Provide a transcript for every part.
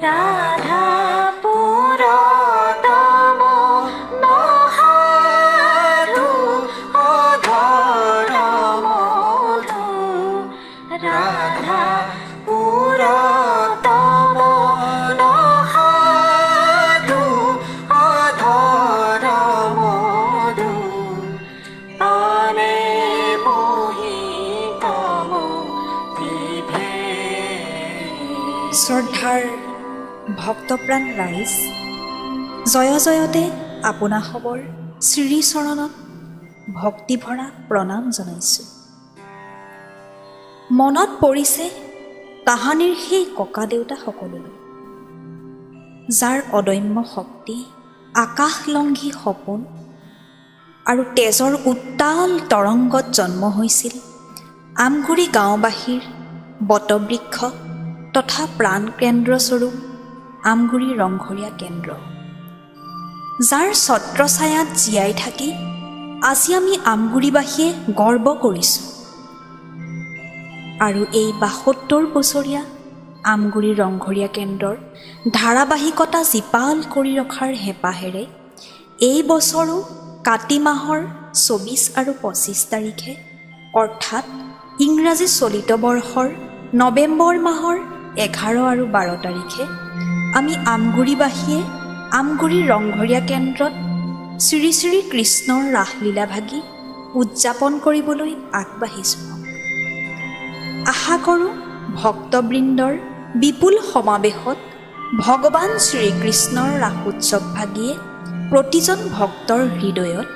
ৰাধা পুৰতম নহাধু অধৰ মধু ৰাধা পুৰতম নহাধু অধৰ মধু পানে মোহিতম বিভে। শ্ৰদ্ধাৰ ভক্তপ্ৰাণ ৰাইজ, জয় জয়তে আপোনাসৱৰ শ্ৰীচৰণত ভক্তিভৰা প্ৰণাম জনাইছোঁ। মনত পৰিছে তাহানিৰ সেই ককা দেউতাসকললৈ, যাৰ অদম্য শক্তি, আকাশলংঘী সপোন আৰু তেজৰ উত্তাল তৰংগত জন্ম হৈছিল আমগুৰি গাঁওবাসীৰ বটবৃক্ষ তথা প্ৰাণকেন্দ্ৰস্বৰূপ আমগুৰি ৰংঘৰীয়া কেন্দ্ৰ, যাৰ ছত্ৰছায়াত জীয়াই থাকি আজি আমি আমগুৰিবাসীয়ে গৰ্ব কৰিছোঁ। আৰু এই ৭২ বছৰীয়া আমগুৰি ৰংঘৰীয়া কেন্দ্ৰৰ ধাৰাবাহিকতা জীপাল কৰি ৰখাৰ হেঁপাহেৰে এই বছৰো কাতি মাহৰ ২৪ আৰু ২৫ তাৰিখে অৰ্থাৎ ইংৰাজী চলিত বৰ্ষৰ নৱেম্বৰ মাহৰ ১১ আৰু ১২ তাৰিখে আমি আমগুৰিবাসীয়ে আমগুৰি ৰংঘৰীয়া কেন্দ্ৰত শ্ৰী শ্ৰী কৃষ্ণৰ ৰাসলীলাভাগি উদযাপন কৰিবলৈ আগবাঢ়িছোঁ। আশা কৰোঁ ভক্তবৃন্দৰ বিপুল সমাৱেশত ভগৱান শ্ৰীকৃষ্ণৰ ৰাসোৎসৱভাগিয়ে প্ৰতিজন ভক্তৰ হৃদয়ত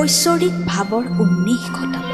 ঐশ্বৰিক ভাৱৰ উন্মেষ ঘটাব।